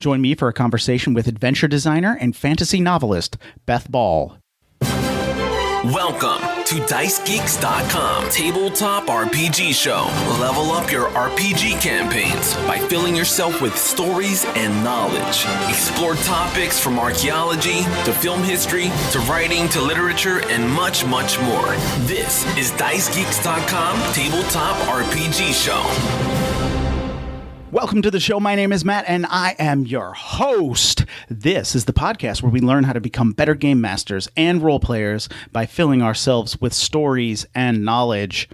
Join me for a conversation with adventure designer and fantasy novelist, Beth Ball. Welcome to DiceGeeks.com Tabletop RPG Show. Level up your RPG campaigns by filling yourself with stories and knowledge. Explore topics from archaeology to film history to writing to literature and much, much more. This is DiceGeeks.com Tabletop RPG Show. Welcome to the show. My name is Matt, and I am your host. This is the podcast where we learn how to become better game masters and role players by filling ourselves with stories and knowledge.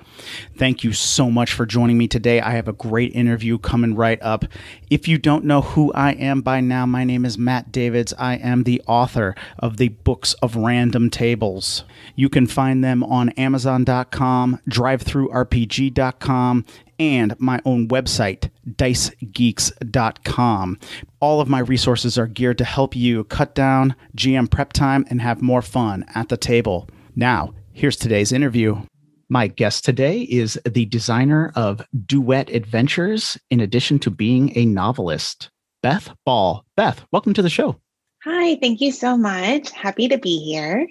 Thank you so much for joining me today. I have a great interview coming right up. If you don't know who I am by now, my name is Matt Davids. I am the author of the Books of Random Tables. You can find them on Amazon.com, DriveThruRPG.com, and my own website, DiceGeeks.com. All of my resources are geared to help you cut down GM prep time and have more fun at the table. Now, here's today's interview. My guest today is the designer of Duet Adventures, in addition to being a novelist, Beth Ball. Beth, welcome to the show. Hi, thank you so much. Happy to be here.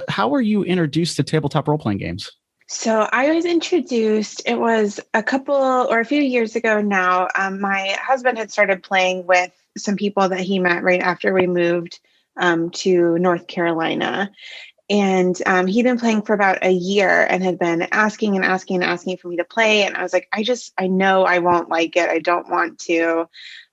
How were you introduced to tabletop role-playing games? So I was introduced, it was a few years ago now. My husband had started playing with some people that he met right after we moved to North Carolina. And he'd been playing for about a year and had been asking for me to play. And I was like, I know I won't like it. I don't want to.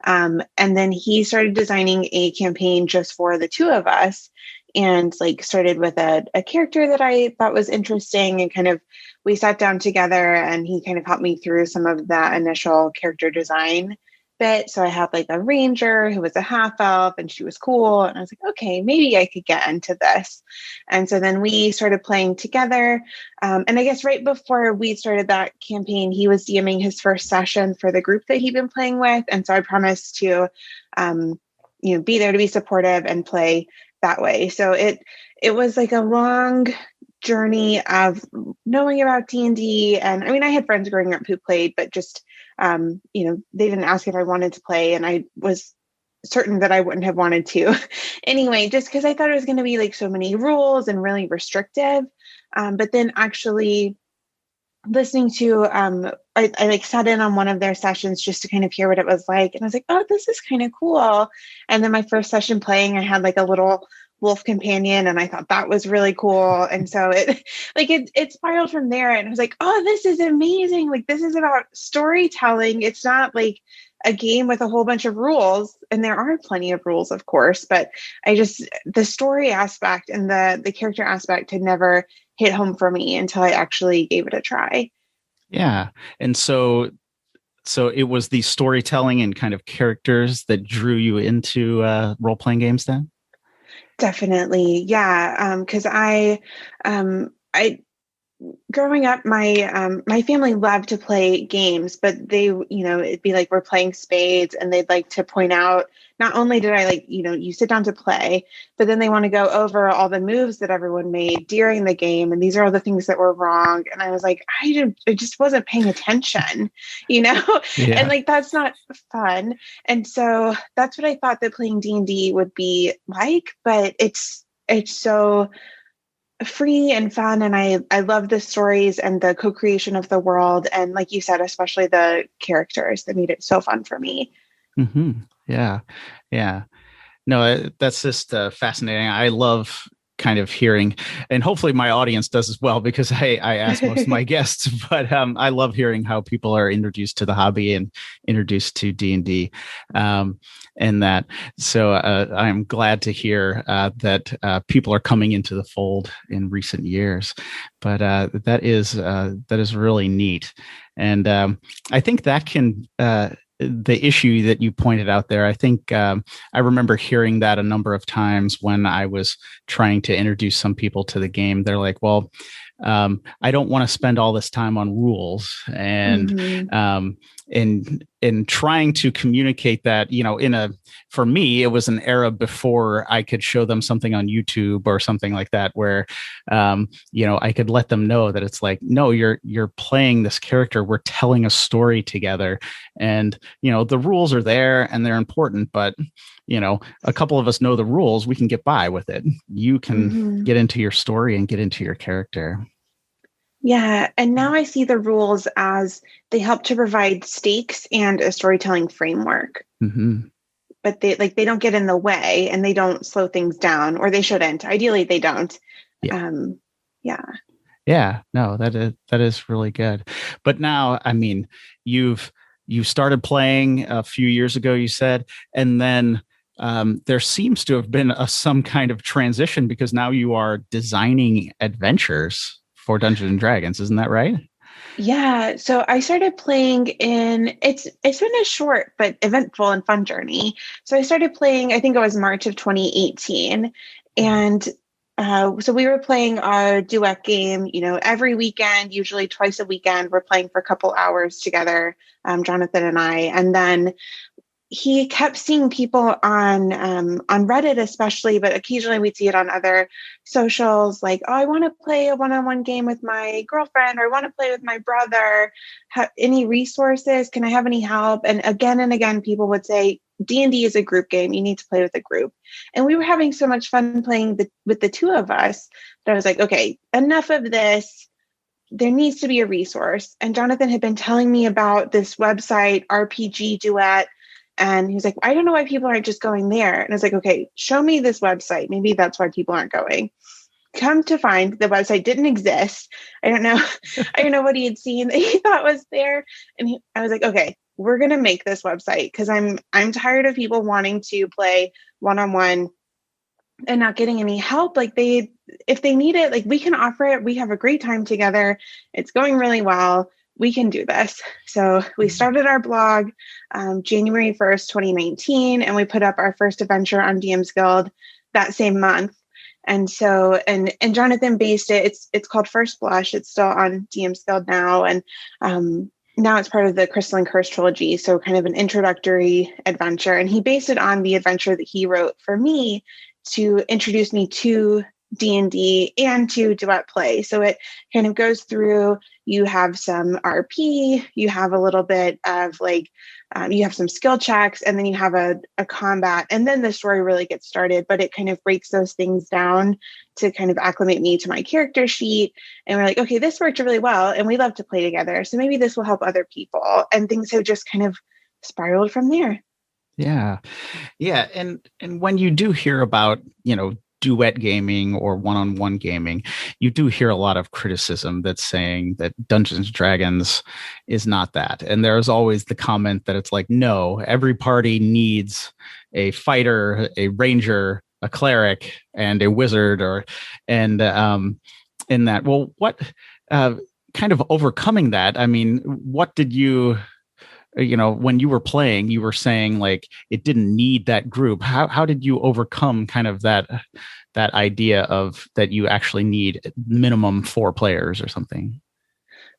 And then he started designing a campaign just for the two of us. And started with a character that I thought was interesting, and we sat down together and he kind of helped me through some of that initial character design bit. So I had a ranger who was a half elf and she was cool. And I was like, okay, maybe I could get into this. And so then we started playing together. And I guess right before we started that campaign, he was DMing his first session for the group that he'd been playing with. And so I promised to, be there to be supportive and play that way. So it was a long journey of knowing about D&D. And I mean, I had friends growing up who played, but just, they didn't ask if I wanted to play. And I was certain that I wouldn't have wanted to anyway, just because I thought it was going to be so many rules and really restrictive. But then actually listening to, I sat in on one of their sessions just to kind of hear what it was like. And I was like, oh, this is kind of cool. And then my first session playing, I had a little wolf companion, and I thought that was really cool. And so it spiraled from there. And I was like, oh, this is amazing. This is about storytelling. It's not a game with a whole bunch of rules. And there are plenty of rules, of course, but the story aspect and the character aspect had never hit home for me until I actually gave it a try. Yeah. And so it was the storytelling and kind of characters that drew you into role-playing games then? Definitely. Yeah. Cause I growing up, my family loved to play games, but they, it'd be we're playing spades, and they'd like to point out, not only did I you sit down to play, but then they want to go over all the moves that everyone made during the game. And these are all the things that were wrong. And I was like, I just wasn't paying attention, Yeah. And that's not fun. And so that's what I thought that playing D&D would be like, but it's so free and fun. And I love the stories and the co-creation of the world. And like you said, especially the characters that made it so fun for me. Mm-hmm. Yeah. Yeah. No, that's just fascinating. I love kind of hearing, and hopefully my audience does as well, because I ask most of my guests, but I love hearing how people are introduced to the hobby and introduced to D&D, and that. So I'm glad to hear that people are coming into the fold in recent years, but that is really neat. And I think that can, the issue that you pointed out there, I think I remember hearing that a number of times when I was trying to introduce some people to the game. They're like, well, I don't want to spend all this time on rules and in trying to communicate that, for me, it was an era before I could show them something on YouTube or something like that, where, I could let them know that it's like, no, you're playing this character. We're telling a story together, and, the rules are there and they're important, but a couple of us know the rules. We can get by with it. You can get into your story and get into your character. Yeah. And now I see the rules as they help to provide stakes and a storytelling framework. Mm-hmm. But they don't get in the way and they don't slow things down, or they shouldn't. Ideally, they don't. Yeah. Yeah. Yeah. No, that is really good. But now, I mean, you started playing a few years ago, you said, and then there seems to have been some kind of transition, because now you are designing adventures for Dungeons and Dragons. Isn't that right? Yeah. So I started playing it's been a short but eventful and fun journey. So I started playing, I think it was March of 2018. And so we were playing our duet game, every weekend, usually twice a weekend. We're playing for a couple hours together, Jonathan and I. And then he kept seeing people on Reddit, especially, but occasionally we'd see it on other socials, like, oh, I want to play a one-on-one game with my girlfriend, or I want to play with my brother. Any resources? Can I have any help? And again, people would say, D&D is a group game. You need to play with a group. And we were having so much fun playing with the two of us that I was like, okay, enough of this. There needs to be a resource. And Jonathan had been telling me about this website, RPG Duet. And he was like, I don't know why people aren't just going there. And I was like, okay, show me this website. Maybe that's why people aren't going. Come to find, the website didn't exist. I don't know what he had seen that he thought was there. And I was like, okay, we're going to make this website, because I'm tired of people wanting to play one-on-one and not getting any help. Like, if they need it, like, we can offer it. We have a great time together. It's going really well. We can do this. So we started our blog January 1st, 2019, and we put up our first adventure on DM's Guild that same month. And so, and Jonathan based it. It's called First Blush. It's still on DM's Guild now. And now it's part of the Crystal and Curse trilogy. So kind of an introductory adventure. And he based it on the adventure that he wrote for me to introduce me to D&D and to duet play. So it kind of goes through, you have some RP, you have a little bit of you have some skill checks, and then you have a combat, and then the story really gets started. But it kind of breaks those things down to kind of acclimate me to my character sheet. And we're like, okay, this worked really well, and we love to play together. So maybe this will help other people. And things have just kind of spiraled from there. Yeah. Yeah. And when you do hear about, duet gaming or one-on-one gaming, you do hear a lot of criticism that's saying that Dungeons and Dragons is not that. And there's always the comment that it's like, no, every party needs a fighter, a ranger, a cleric, and a wizard, in that. Well, what kind of overcoming that? I mean, what did you when you were playing, you were saying like it didn't need that group. How did you overcome kind of that idea of that you actually need minimum 4 players or something?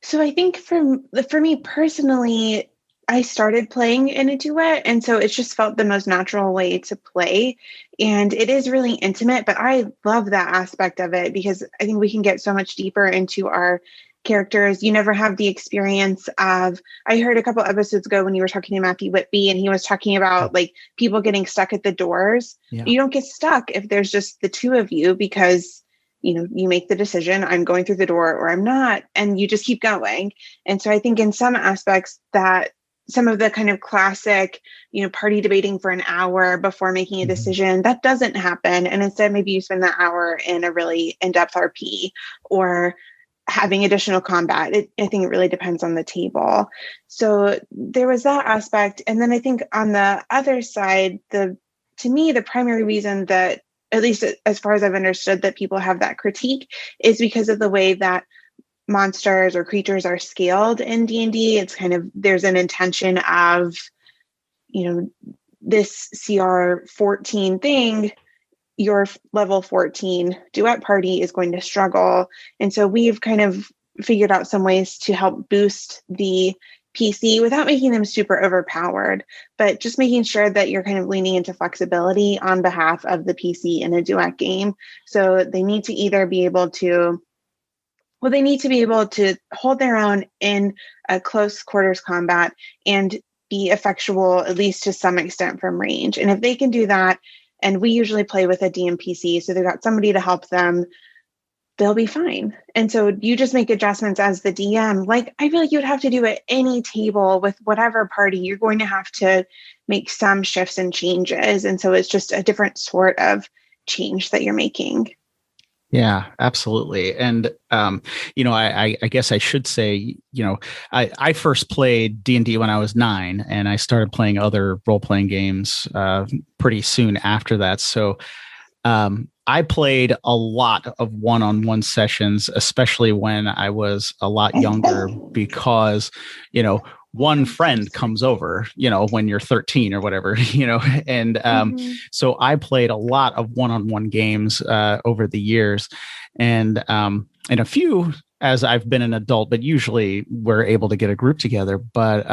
So I think for me personally, I started playing in a duet, and so it just felt the most natural way to play. And it is really intimate, but I love that aspect of it, because I think we can get so much deeper into our characters. You never have the experience of, I heard a couple episodes ago when you were talking to Matthew Whitby, and he was talking about like people getting stuck at the doors. Yeah. You don't get stuck if there's just the two of you, because you make the decision, I'm going through the door or I'm not, and you just keep going. And so I think in some aspects that some of the kind of classic, party debating for an hour before making a decision, that doesn't happen. And instead, maybe you spend that hour in a really in-depth RP or having additional combat. I think it really depends on the table. So there was that aspect. And then I think on the other side, to me, the primary reason that, at least as far as I've understood, that people have that critique is because of the way that monsters or creatures are scaled in D&D. It's kind of, there's an intention of, this CR 14 thing, your level 14 duet party is going to struggle. And so we've kind of figured out some ways to help boost the PC without making them super overpowered, but just making sure that you're kind of leaning into flexibility on behalf of the PC in a duet game. So they need to either be able to, well, they need to be able to hold their own in a close quarters combat and be effectual, at least to some extent, from range. And if they can do that, and we usually play with a GMPC, so they've got somebody to help them, they'll be fine. And so you just make adjustments as the DM. Like I feel like you would have to do at any table with whatever party, you're going to have to make some shifts and changes. And so it's just a different sort of change that you're making. Yeah, absolutely. And, I guess I should say, I first played D&D when I was 9, and I started playing other role-playing games pretty soon after that. So I played a lot of one-on-one sessions, especially when I was a lot younger, because, one friend comes over, when you're 13 or whatever, and so I played a lot of one-on-one games over the years, and a few as I've been an adult, but usually we're able to get a group together. But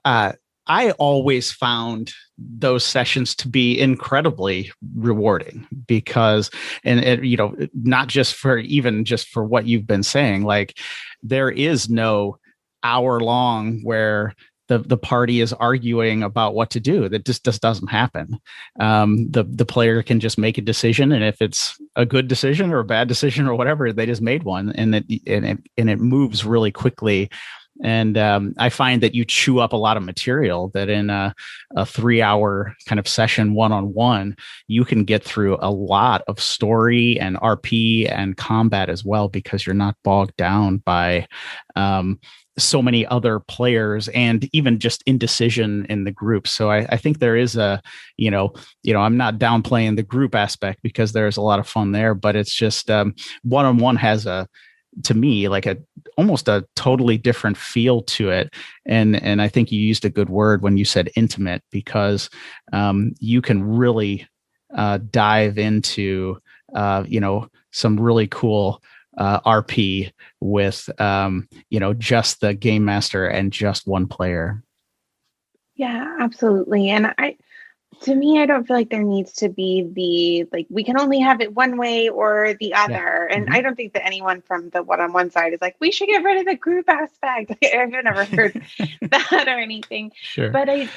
I always found those sessions to be incredibly rewarding because, not just for what you've been saying, like there is no hour long where the party is arguing about what to do. That just doesn't happen. The player can just make a decision, and if it's a good decision or a bad decision or whatever, they just made one, and it moves really quickly. And I find that you chew up a lot of material that in a 3-hour kind of session one-on-one, you can get through a lot of story and RP and combat as well, because you're not bogged down by so many other players and even just indecision in the group. So I think there is I'm not downplaying the group aspect because there's a lot of fun there, but it's just one-on-one has to me, like almost a totally different feel to it. And I think you used a good word when you said intimate, because you can really dive into, some really cool RP with, just the game master and just one player. Yeah, absolutely. And to me, I don't feel like there needs to be we can only have it one way or the other. Yeah. And mm-hmm. I don't think that anyone from the one-on-one side is like, we should get rid of the group aspect. I've never heard that or anything. Sure. But I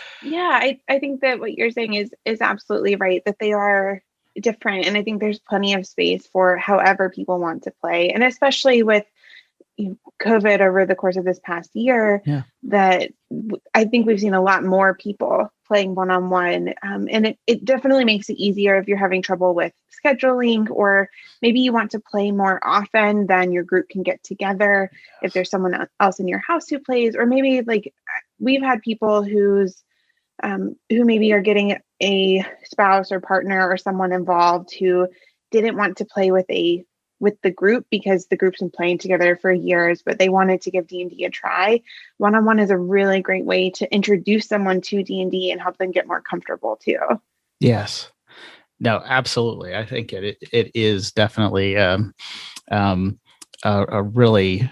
think that what you're saying is absolutely right, that they are different. And I think there's plenty of space for however people want to play. And especially with COVID over the course of this past year, that I think we've seen a lot more people playing one-on-one. And it definitely makes it easier if you're having trouble with scheduling, or maybe you want to play more often than your group can get together. If there's someone else in your house who plays, or maybe we've had people who maybe are getting a spouse or partner or someone involved who didn't want to play with the group because the group's been playing together for years, but they wanted to give D&D a try. One-on-one is a really great way to introduce someone to D&D and help them get more comfortable too. Yes. No, absolutely. I think it is definitely a really,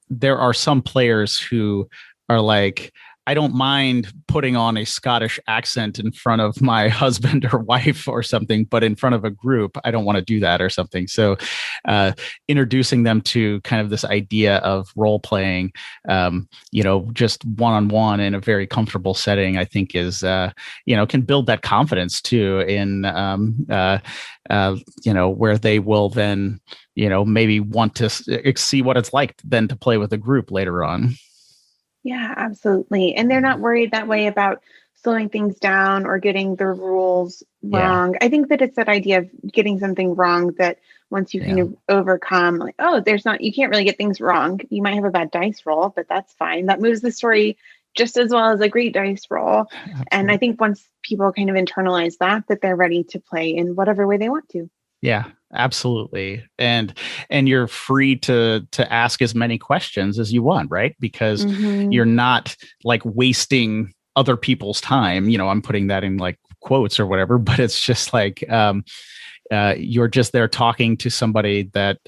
there are some players who are like, I don't mind putting on a Scottish accent in front of my husband or wife or something, but in front of a group, I don't want to do that or something. So introducing them to kind of this idea of role playing, just one-on-one in a very comfortable setting, I think is, can build that confidence too in, where they will then, maybe want to see what it's like then to play with a group later on. Yeah, absolutely. And they're not worried that way about slowing things down or getting the rules wrong. Yeah. I think that it's that idea of getting something wrong that once you kind of overcome, you can't really get things wrong. You might have a bad dice roll, but that's fine. That moves the story just as well as a great dice roll. Absolutely. And I think once people kind of internalize that they're ready to play in whatever way they want to. Yeah, absolutely. And you're free to ask as many questions as you want, right? Because you're not wasting other people's time. I'm putting that in quotes or whatever, but it's just you're just there talking to somebody that,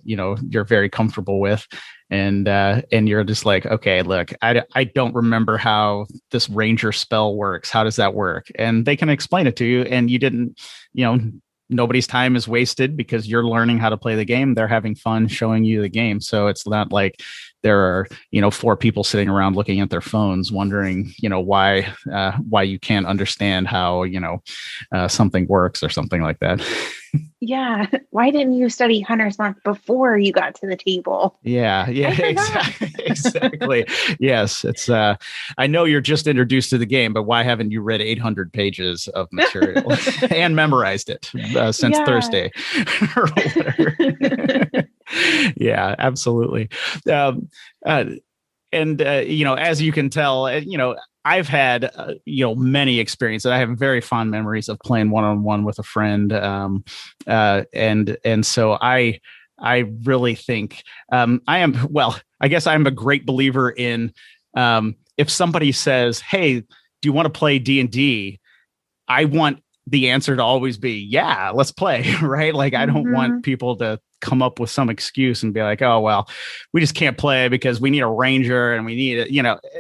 you're very comfortable with. and you're just like, okay, look, I don't remember how this ranger spell works. How does that work? And they can explain it to you, and you didn't, nobody's time is wasted because you're learning how to play the game. They're having fun showing you the game. So it's not like there are, four people sitting around looking at their phones wondering, why you can't understand how, something works or something like that. Yeah. Why didn't you study Hunter's Mark before you got to the table? Yeah, exactly. Yes, it's I know you're just introduced to the game, but why haven't you read 800 pages of material and memorized it since Thursday or whatever? Yeah, absolutely. As you can tell, I've had many experiences. I have very fond memories of playing one-on-one with a friend, and so I really think I guess I'm a great believer in if somebody says, "Hey, do you want to play D&D?" I want the answer to always be, "Yeah, let's play." Right? Like, I don't want people to come up with some excuse and be like, "Oh, well, we just can't play because we need a ranger and we need it."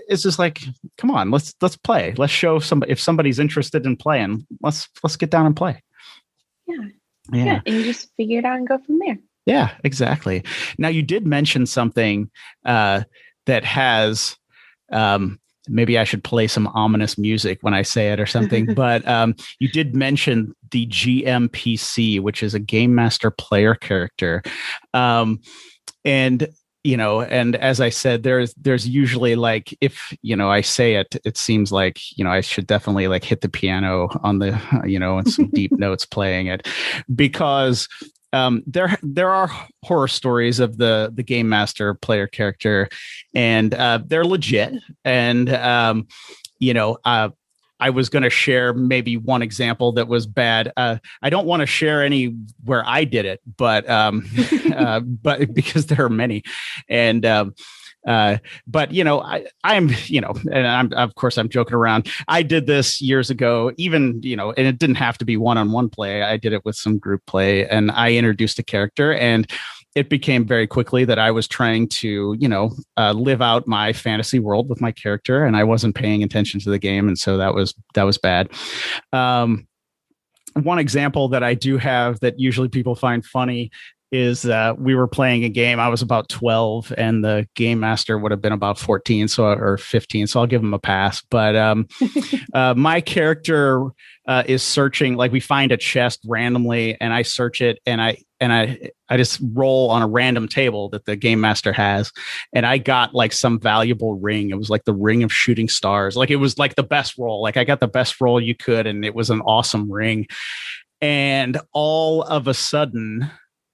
It's just like, come on, let's play. Let's show somebody, if somebody's interested in playing, let's get down and play. Yeah. And you just figure it out and go from there. Yeah, exactly. Now, you did mention something that has, maybe I should play some ominous music when I say it or something, but you did mention the GMPC, which is a game master player character. And as I said, there's usually, like, if, I say it, it seems like, I should definitely like hit the piano on the, and some deep notes playing it, because there are horror stories of the game master player character, and they're legit. And I was going to share maybe one example that was bad. I don't want to share any where I did it, but but because there are many, and but I'm and I'm, of course, I'm joking around. I did this years ago, even, and it didn't have to be one-on-one play. I did it with some group play, and I introduced a character, and it became very quickly that I was trying to, live out my fantasy world with my character, and I wasn't paying attention to the game. And so that was bad. One example that I do have that usually people find funny is we were playing a game. I was about 12 and the game master would have been about 14 or 15. So I'll give him a pass. But my character is searching, like, we find a chest randomly and I search it, and I just roll on a random table that the game master has. And I got like some valuable ring. It was like the ring of shooting stars. Like, it was like the best roll. Like, I got the best roll you could, and it was an awesome ring. And all of a sudden,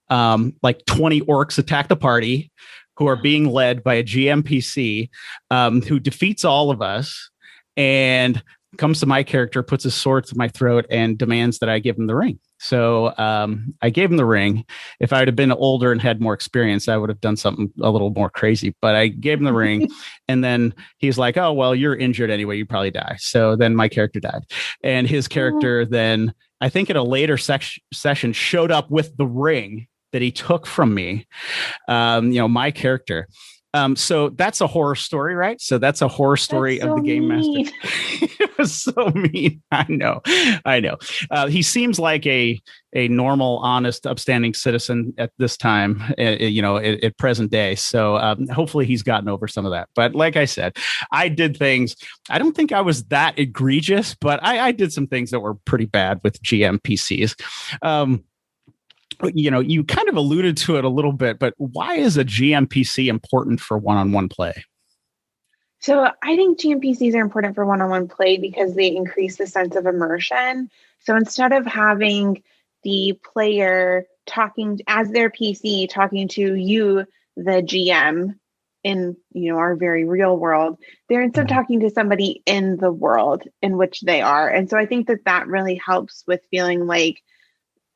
like 20 orcs attack the party, who are being led by a GMPC, who defeats all of us and comes to my character, puts his sword to my throat, and demands that I give him the ring. So I gave him the ring. If I would have been older and had more experience, I would have done something a little more crazy. But I gave him the ring, and then he's like, "Oh, well, you're injured anyway. You probably die." So then my character died, and his character then, I think at a later session, showed up with the ring that he took from me, my character. So that's a horror story, right? So that's a horror story of the game master. It was so mean. I know. He seems like a normal, honest, upstanding citizen at this time, at present day. So hopefully he's gotten over some of that. But like I said, I did things. I don't think I was that egregious, but I did some things that were pretty bad with GMPCs. You kind of alluded to it a little bit, but why is a GMPC important for one-on-one play? So I think GMPCs are important for one-on-one play because they increase the sense of immersion. So instead of having the player talking as their PC, talking to you, the GM, in our very real world, they're instead talking to somebody in the world in which they are. And so I think that really helps with feeling like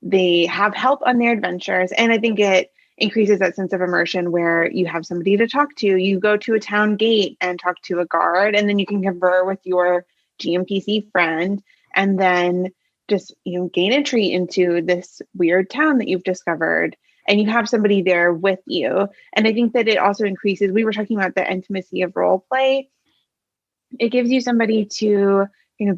they have help on their adventures. And I think it increases that sense of immersion where you have somebody to talk to. You go to a town gate and talk to a guard, and then you can confer with your GMPC friend, and then just, gain entry into this weird town that you've discovered. and you have somebody there with you. And I think that it also increases, we were talking about the intimacy of role play. It gives you somebody to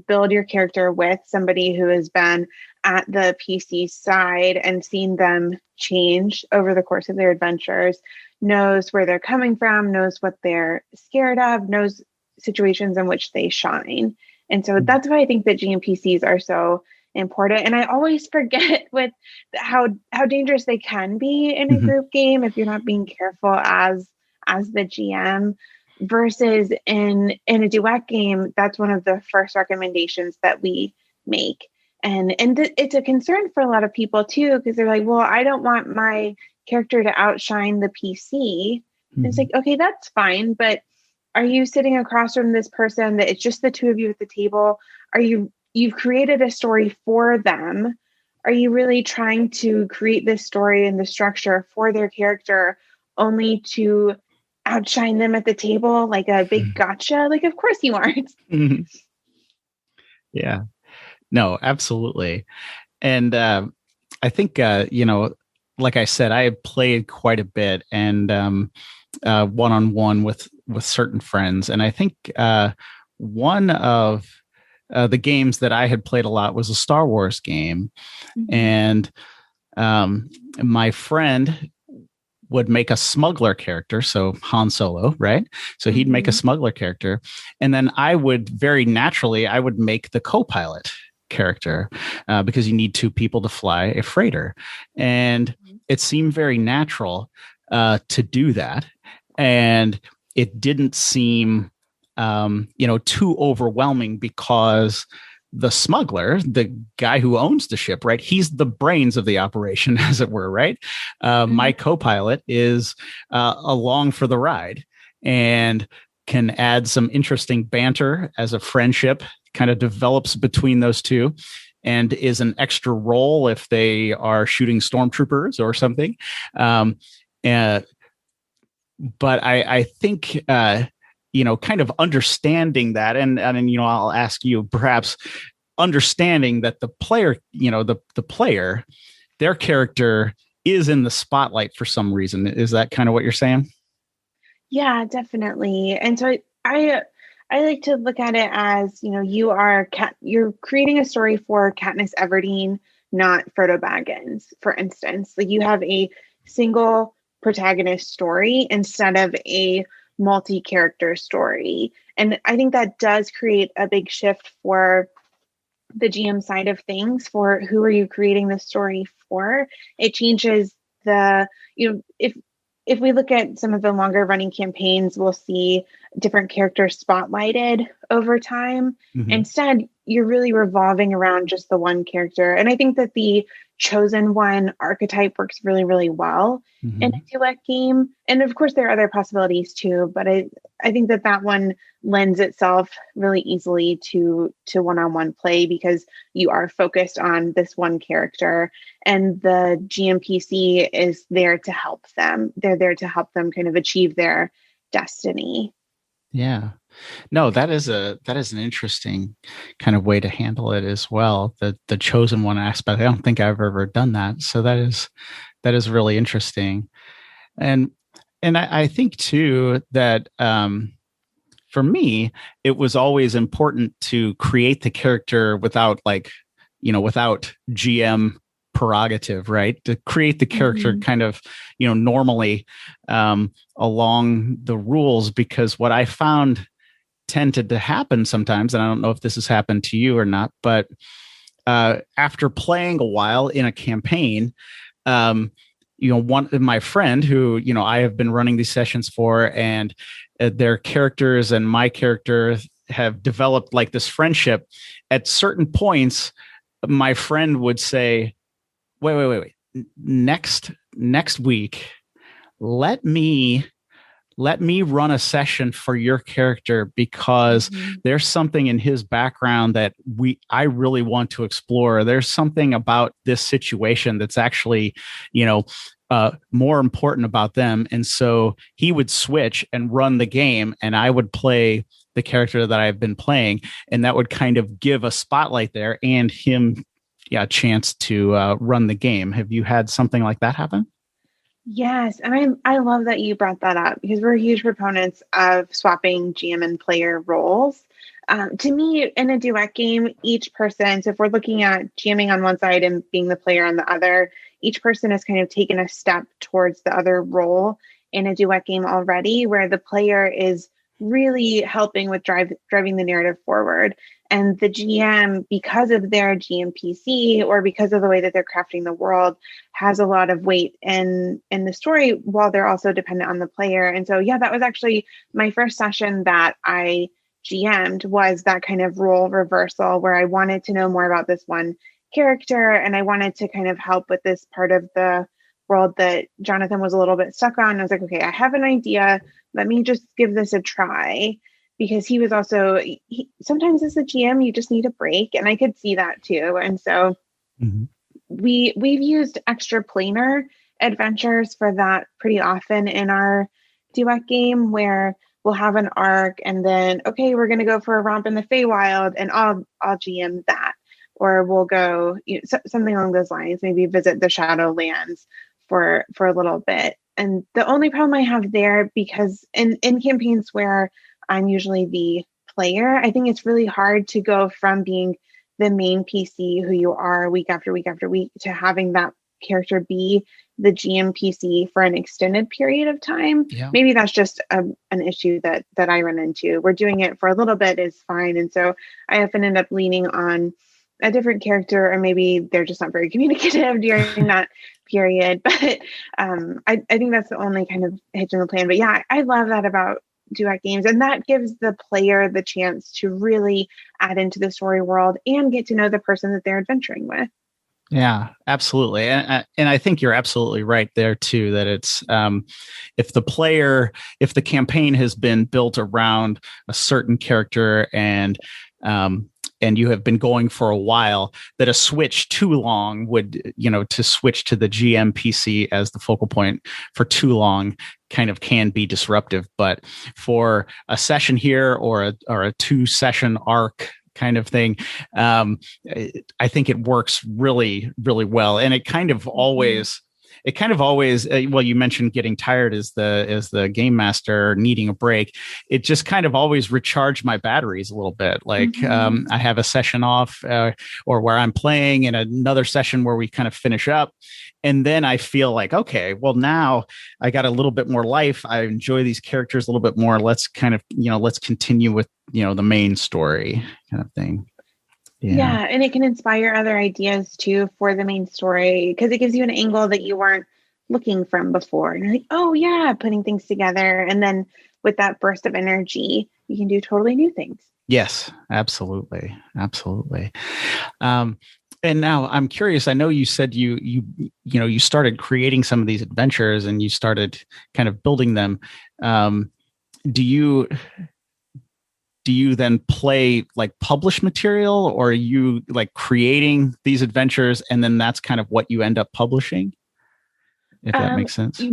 build your character with, somebody who has been at the PC side and seen them change over the course of their adventures, knows where they're coming from, knows what they're scared of, knows situations in which they shine. And so that's why I think that GMPCs are so important. And I always forget with how dangerous they can be in a group game if you're not being careful as the GM, versus in a duet game. That's one of the first recommendations that we make. And it's a concern for a lot of people too, because they're like, well, I don't want my character to outshine the PC. It's like, okay, that's fine, but are you sitting across from this person that it's just the two of you at the table? You've created a story for them. Are you really trying to create this story and the structure for their character only to outshine them at the table like a big gotcha? Like, of course you aren't. Yeah, no, absolutely. And I think, like I said, I have played quite a bit and one-on-one with certain friends. And I think one of the games that I had played a lot was a Star Wars game. And my friend would make a smuggler character, so Han Solo, right? So he'd make a smuggler character, and then I would make the co-pilot character because you need two people to fly a freighter, and it seemed very natural to do that, and it didn't seem too overwhelming because the smuggler, the guy who owns the ship, right? He's the brains of the operation, as it were, right? My co-pilot is along for the ride and can add some interesting banter as a friendship kind of develops between those two, and is an extra role if they are shooting stormtroopers or something. But I think kind of understanding that, and I'll ask you, perhaps understanding that the player, the player, their character is in the spotlight for some reason. Is that kind of what you're saying? Yeah, definitely. And so I like to look at it as, you're creating a story for Katniss Everdeen, not Frodo Baggins, for instance. Like, you have a single protagonist story instead of a multi-character story. And I think that does create a big shift for the GM side of things, for who are you creating the story for. It changes if we look at some of the longer running campaigns, we'll see different characters spotlighted over time. Instead, you're really revolving around just the one character. And I think that the chosen one archetype works really, really well in a duet game. And of course, there are other possibilities too, but I think that one lends itself really easily to one-on-one play, because you are focused on this one character, and the GMPC is there to help them. They're there to help them kind of achieve their destiny. Yeah. No, that is an interesting kind of way to handle it as well. The chosen one aspect. I don't think I've ever done that. So that is really interesting. And I think too that for me, it was always important to create the character without without GM prerogative, right? To create the character kind of, normally along the rules, because what I found tended to happen sometimes, and I don't know if this has happened to you or not, but after playing a while in a campaign, one my friend who, I have been running these sessions for, and their characters and my character have developed like this friendship. At certain points, my friend would say, wait, next week, let me run a session for your character, because there's something in his background that I really want to explore. There's something about this situation that's actually, more important about them. And so he would switch and run the game, and I would play the character that I've been playing. And that would kind of give a spotlight there and him a chance to run the game. Have you had something like that happen? Yes, and I love that you brought that up because we're huge proponents of swapping GM and player roles. To me, in a duet game, each person, so if we're looking at GMing on one side and being the player on the other, each person has kind of taken a step towards the other role in a duet game already, where the player is really helping with driving the narrative forward. And the GM, because of their GMPC or because of the way that they're crafting the world, has a lot of weight in the story while they're also dependent on the player. And so, yeah, that was actually my first session that I GM'd, was that kind of role reversal where I wanted to know more about this one character and I wanted to kind of help with this part of the world that Jonathan was a little bit stuck on. I was like, okay, I have an idea. Let me just give this a try. Because he was also, sometimes as a GM, you just need a break. And I could see that too. And so we've used extra planar adventures for that pretty often in our duet game, where we'll have an arc and then, okay, we're going to go for a romp in the Feywild and I'll GM that. Or we'll go, something along those lines, maybe visit the Shadowlands for a little bit. And the only problem I have there, because in campaigns where I'm usually the player, I think it's really hard to go from being the main PC who you are week after week after week to having that character be the GMPC for an extended period of time. Yeah. Maybe that's just an issue that I run into. We're doing it for a little bit is fine. And so I often end up leaning on a different character, or maybe they're just not very communicative during that period. But I think that's the only kind of hitch in the plan. But yeah, I love that about duet games, and that gives the player the chance to really add into the story world and get to know the person that they're adventuring with. Yeah, absolutely. And I think you're absolutely right there too, that it's if the campaign has been built around a certain character and you have been going for a while, that a switch too long would, to switch to the GMPC as the focal point for too long kind of can be disruptive. But for a session here or a 2-session arc kind of thing, I think it works really, really well. And it kind of always, well, you mentioned getting tired as the game master, needing a break. It just kind of always recharged my batteries a little bit. Like I have a session off or where I'm playing and another session where we kind of finish up. And then I feel like, okay, well, now I got a little bit more life. I enjoy these characters a little bit more. Let's kind of, let's continue with, the main story kind of thing. Yeah, and it can inspire other ideas too for the main story, because it gives you an angle that you weren't looking from before. And you're like, oh yeah, putting things together. And then with that burst of energy, you can do totally new things. Yes, absolutely. Absolutely. And now I'm curious, I know you said you started creating some of these adventures and you started kind of building them. Do you then play like published material, or are you like creating these adventures and then that's kind of what you end up publishing? If that makes sense.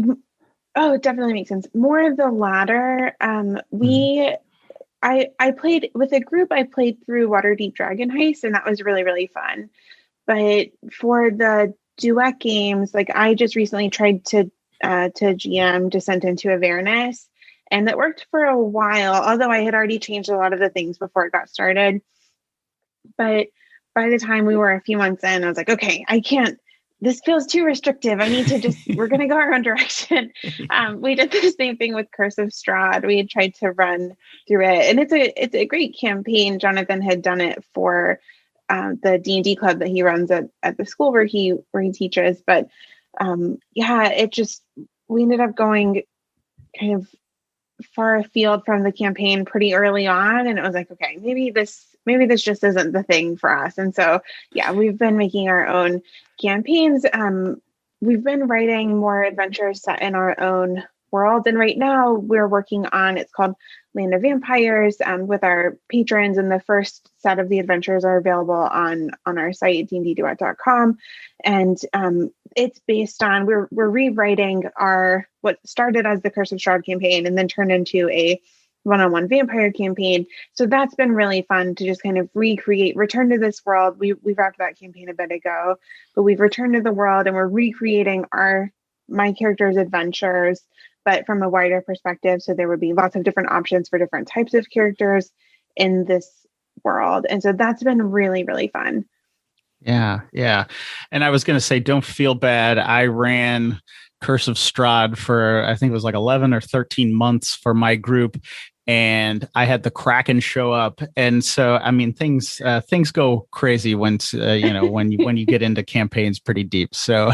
Oh, it definitely makes sense. More of the latter. I played with a group. I played through Waterdeep Dragon Heist, and that was really, really fun. But for the duet games, like I just recently tried to GM Descent into Avernus. And that worked for a while, although I had already changed a lot of the things before it got started. But by the time we were a few months in, I was like, okay, I can't, this feels too restrictive. I need to we're going to go our own direction. We did the same thing with Curse of Strahd. We had tried to run through it. And it's a great campaign. Jonathan had done it for the D&D club that he runs at the school where he teaches. But we ended up going kind of far afield from the campaign pretty early on, and it was like, okay, maybe this just isn't the thing for us. And so we've been making our own campaigns. We've been writing more adventures set in our own world, and right now we're working on, it's called Land of Vampires, with our patrons, and the first set of the adventures are available on our site dndduet.com. And it's based on, we're rewriting what started as the Curse of Strahd campaign and then turned into a one-on-one vampire campaign. So that's been really fun to just kind of return to this world. We wrapped that campaign a bit ago, but we've returned to the world and we're recreating our my character's adventures, but from a wider perspective. So there would be lots of different options for different types of characters in this world. And so that's been really, really fun. Yeah, yeah. And I was going to say, don't feel bad. I ran Curse of Strahd for, I think it was like 11 or 13 months for my group. And I had the Kraken show up. And so, I mean, things go crazy when you get into campaigns pretty deep. So,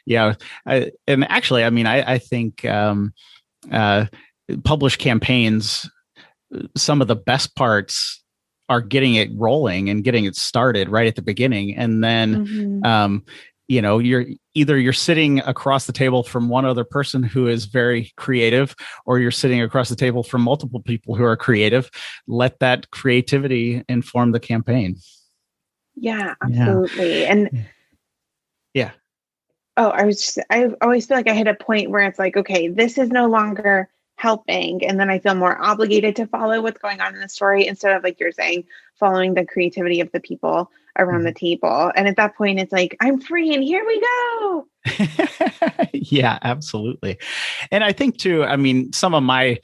yeah. And actually, I mean, I think published campaigns, some of the best parts are getting it rolling and getting it started right at the beginning. And then, you're sitting across the table from one other person who is very creative, or you're sitting across the table from multiple people who are creative. Let that creativity inform the campaign. Yeah, absolutely. Yeah. And yeah. Oh, I always feel like I hit a point where it's like, okay, this is no longer helping. And then I feel more obligated to follow what's going on in the story instead of, like you're saying, following the creativity of the people around the table. And at that point, it's like, I'm free and here we go. Yeah, absolutely. And I think too, I mean, some of my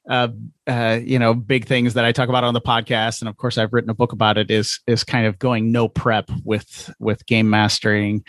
big things that I talk about on the podcast, and of course I've written a book about it, is kind of going no prep with game mastering,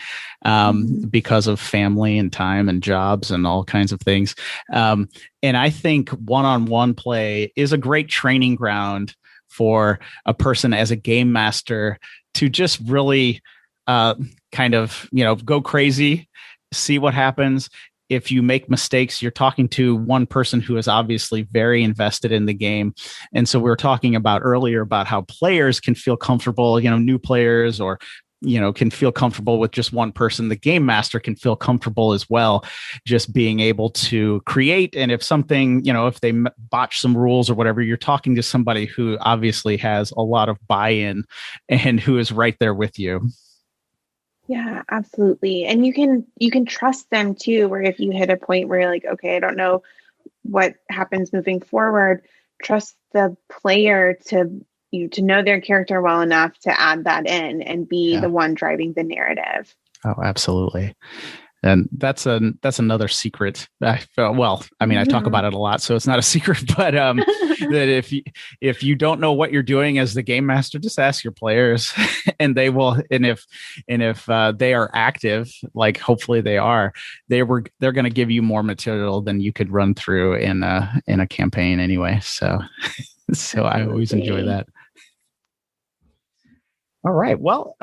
because of family and time and jobs and all kinds of things. And I think one-on-one play is a great training ground for a person as a game master to just really kind of, go crazy, see what happens. If you make mistakes, you're talking to one person who is obviously very invested in the game. And so we were talking about earlier about how players can feel comfortable, new players, or, can feel comfortable with just one person. The game master can feel comfortable as well, just being able to create. And if something, if they botch some rules or whatever, you're talking to somebody who obviously has a lot of buy-in and who is right there with you. Yeah, absolutely. And you can trust them too, where if you hit a point where you're like, okay, I don't know what happens moving forward, trust the player to know their character well enough to add that in and be the one driving the narrative. Oh, absolutely. And that's another secret. I talk about it a lot, so it's not a secret, but that if you don't know what you're doing as the game master, just ask your players and they will. And if they are active, like hopefully they are, they're going to give you more material than you could run through in a campaign anyway. So I always enjoy that. All right. Well,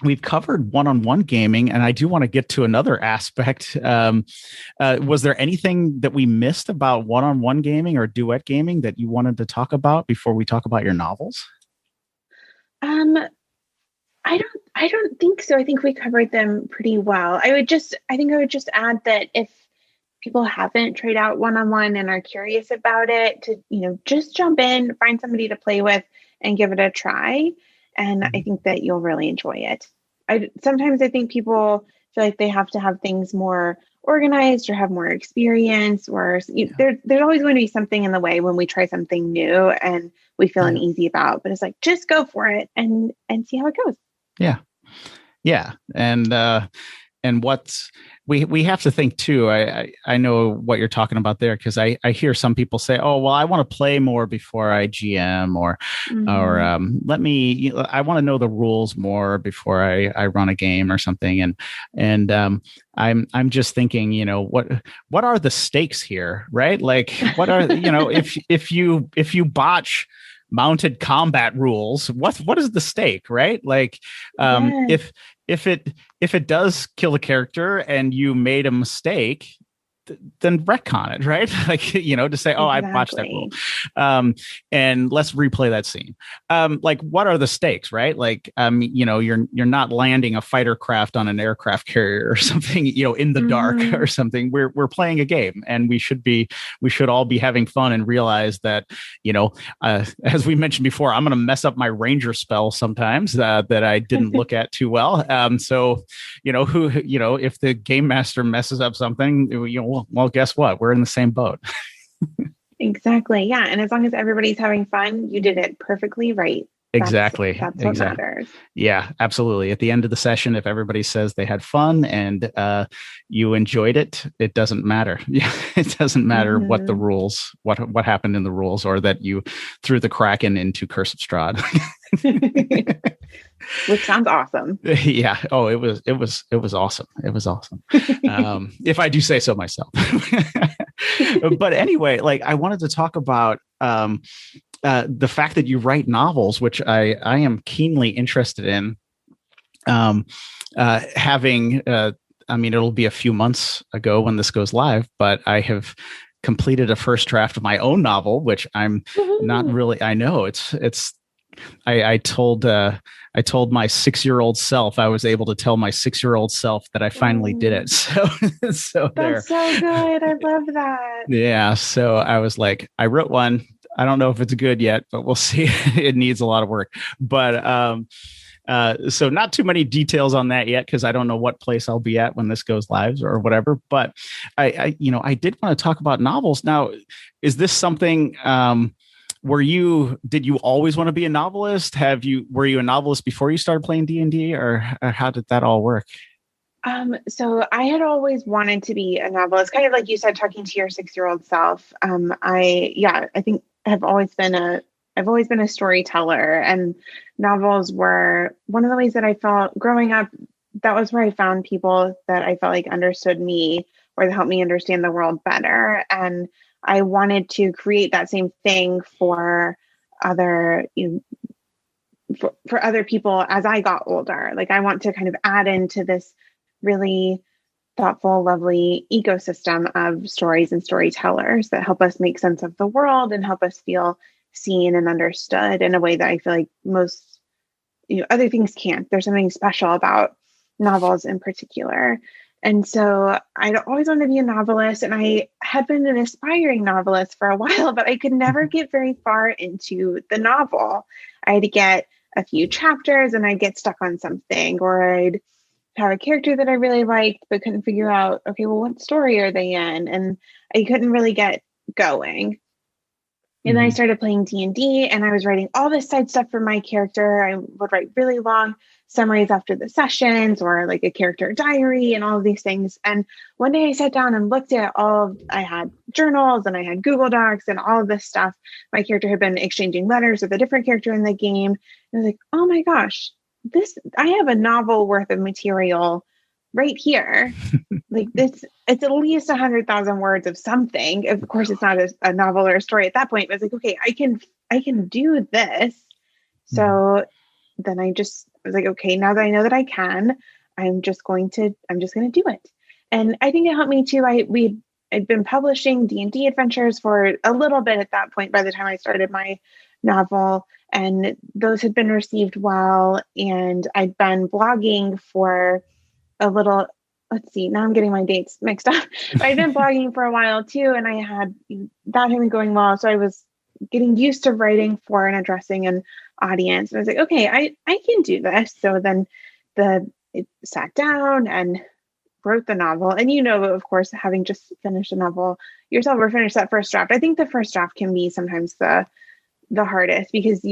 we've covered one-on-one gaming, and I do want to get to another aspect. Was there anything that we missed about one-on-one gaming or duet gaming that you wanted to talk about before we talk about your novels? I don't think so. I think we covered them pretty well. I would just add that if people haven't tried out one-on-one and are curious about it, to, just jump in, find somebody to play with and give it a try. And I think that you'll really enjoy it. Sometimes I think people feel like they have to have things more organized or have more experience, or there's always going to be something in the way when we try something new and we feel uneasy about. But it's like, just go for it and see how it goes. Yeah. Yeah. And what's we have to think too. I know what you're talking about there, because I hear some people say, "Oh, well, I want to play more before I GM," or I want to know the rules more before I run a game or something. And I'm just thinking, what are the stakes here, right? Like, what are if you botch mounted combat rules, what is the stake, right? Like, if it does kill a character and you made a mistake, then retcon it, right? Like, to say, oh, I botched that rule. And let's replay that scene. Like, what are the stakes, right? Like, you're not landing a fighter craft on an aircraft carrier or something, in the dark or something. We're playing a game, and we should all be having fun and realize that, as we mentioned before, I'm going to mess up my ranger spell sometimes that I didn't look at too well. So, if the game master messes up something, well, guess what? We're in the same boat. Exactly. Yeah. And as long as everybody's having fun, you did it perfectly right. Exactly. That's what Exactly. matters. Yeah, absolutely. At the end of the session, if everybody says they had fun and you enjoyed it, it doesn't matter. Yeah, it doesn't matter what the Mm-hmm. rules, what happened in the rules, or that you threw the Kraken into Curse of Strahd. Which sounds awesome. Yeah. Oh, it was awesome. It was awesome. If I do say so myself. But anyway, like I wanted to talk about the fact that you write novels, which I am keenly interested in. Having I mean, it'll be a few months ago when this goes live, but I have completed a first draft of my own novel, which I'm not really. I know it's. I told my 6-year-old self I was able to tell my 6-year-old self that I finally did it. So there. That's so good. I love that. Yeah. So I was like, I wrote one. I don't know if it's good yet, but we'll see. It needs a lot of work. But so not too many details on that yet, because I don't know what place I'll be at when this goes live or whatever. But I did want to talk about novels. Now, is this something did you always want to be a novelist? Were you a novelist before you started playing D&D, or how did that all work? So I had always wanted to be a novelist, kind of like you said, talking to your 6-year-old self. I think I've always been a storyteller, and novels were one of the ways that I felt growing up. That was where I found people that I felt like understood me, or that helped me understand the world better. And I wanted to create that same thing for other, for other people as I got older. Like I want to kind of add into this really thoughtful, lovely ecosystem of stories and storytellers that help us make sense of the world and help us feel seen and understood in a way that I feel like most other things can't. There's something special about novels in particular. And so I'd always wanted to be a novelist, and I had been an aspiring novelist for a while, but I could never get very far into the novel. I had to get a few chapters and I'd get stuck on something, or I'd have a character that I really liked, but couldn't figure out, okay, well, what story are they in? And I couldn't really get going. And then I started playing D&D, and I was writing all this side stuff for my character. I would write really long summaries after the sessions, or like a character diary and all of these things. And one day I sat down and looked at I had journals and I had Google Docs and all of this stuff. My character had been exchanging letters with a different character in the game. And I was like, oh my gosh, I have a novel worth of material right here. Like it's at least 100,000 words of something. Of course, it's not a novel or a story at that point, but it's like, okay, I can do this. So then I was like, okay, now that I know that I can, I'm just going to do it. And I think it helped me too. I'd been publishing D&D adventures for a little bit at that point by the time I started my novel, and those had been received well. And I'd been blogging for a little, let's see, now I'm getting my dates mixed up. But I'd been blogging for a while too, and I had that had been going well. So I was getting used to writing for and addressing an audience. And I was like, okay, I can do this. So then it sat down and wrote the novel. And of course, having just finished a novel yourself or finished that first draft, I think the first draft can be sometimes the hardest, because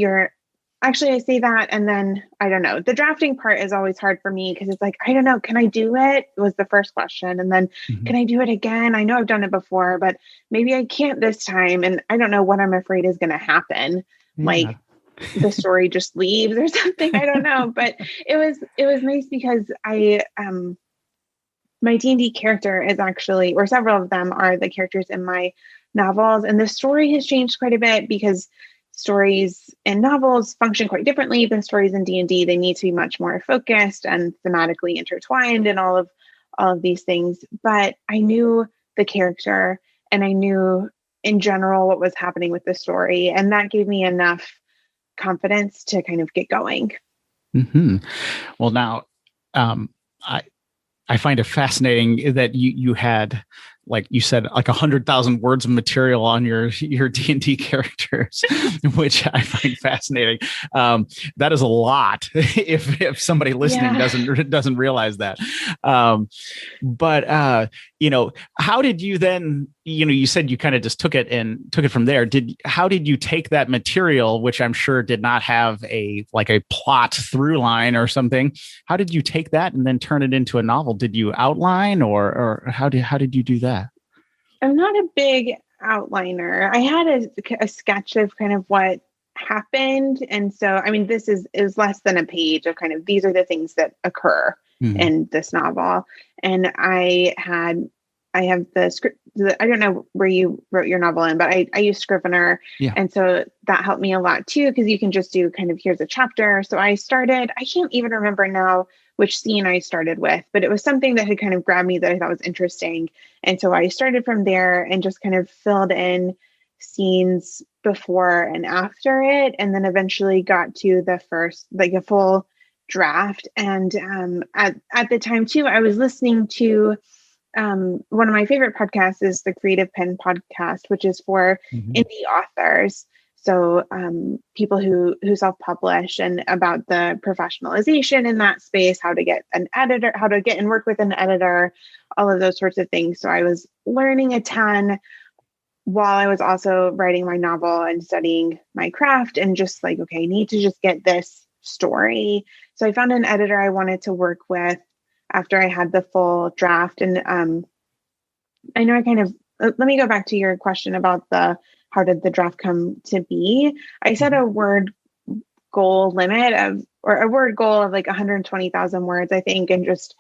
I say that, and then I don't know. The drafting part is always hard for me, because it's like, I don't know, can I do it? Was the first question. And then can I do it again? I know I've done it before, but maybe I can't this time. And I don't know what I'm afraid is going to happen. Yeah. Like the story just leaves or something. I don't know. But it was nice, because my D&D character is actually, or several of them are the characters in my novels. And the story has changed quite a bit, because stories in novels function quite differently than stories in D&D. They need to be much more focused and thematically intertwined and all of these things. But I knew the character, and I knew in general what was happening with the story. And that gave me enough confidence to kind of get going. Well, now, I find it fascinating that you had like you said, like 100,000 words of material on your D&D characters, which I find fascinating. That is a lot if somebody listening doesn't realize that. But how did you then, you said you kind of just took it from there. How did you take that material, which I'm sure did not have a plot through line or something? How did you take that and then turn it into a novel? Did you outline or how did you do that? I'm not a big outliner. I had a sketch of kind of what happened. And so, I mean, this is less than a page of kind of, these are the things that occur in this novel. And I have the script. I don't know where you wrote your novel in, but I use Scrivener. Yeah. And so that helped me a lot too, because you can just do kind of, here's a chapter. So I can't even remember now which scene I started with, but it was something that had kind of grabbed me that I thought was interesting. And so I started from there and just kind of filled in scenes before and after it. And then eventually got to the first, like a full draft. And at the time too, I was listening to one of my favorite podcasts is the Creative Pen podcast, which is for indie authors. So people who self-publish, and about the professionalization in that space, how to get an editor, how to get and work with an editor, all of those sorts of things. So I was learning a ton while I was also writing my novel and studying my craft, and just like, okay, I need to just get this story. So I found an editor I wanted to work with after I had the full draft. And I know let me go back to your question about how did the draft come to be? I set a word goal limit or a word goal of like 120,000 words, I think, and just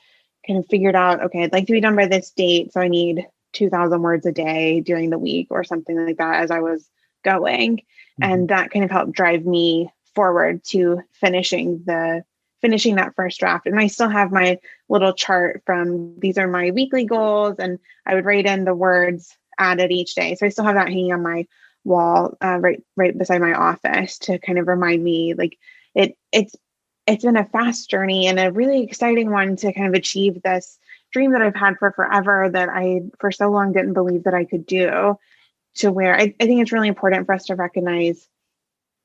kind of figured out, okay, I'd like to be done by this date. So I need 2,000 words a day during the week or something like that as I was going. And that kind of helped drive me forward to finishing that first draft. And I still have my little chart from, these are my weekly goals, and I would write in the words added each day. So I still have that hanging on my wall, right beside my office, to kind of remind me, like, it's been a fast journey and a really exciting one to kind of achieve this dream that I've had for forever, that I for so long didn't believe that I could do, to where I think it's really important for us to recognize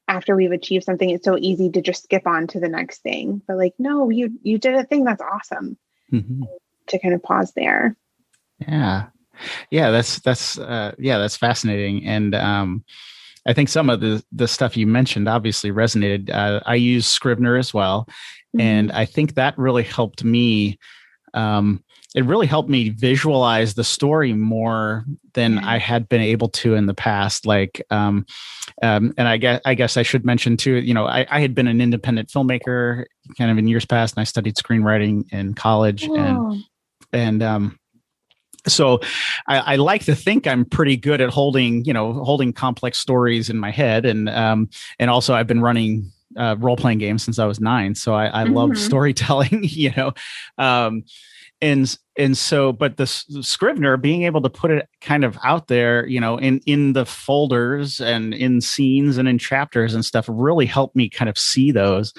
after we've achieved something, it's so easy to just skip on to the next thing. But like, no, you did a thing that's awesome. To kind of pause there. Yeah. That's fascinating. And I think some of the stuff you mentioned obviously resonated. I use Scrivener as well. And I think that really helped me. It really helped me visualize the story more than I had been able to in the past. Like, and I guess I should mention too, I had been an independent filmmaker kind of in years past, and I studied screenwriting in college. So I like to think I'm pretty good at holding complex stories in my head. And also I've been running role-playing games since I was 9. So I love storytelling, and so, but the Scrivener, being able to put it kind of out there, in the folders and in scenes and in chapters and stuff, really helped me kind of see those.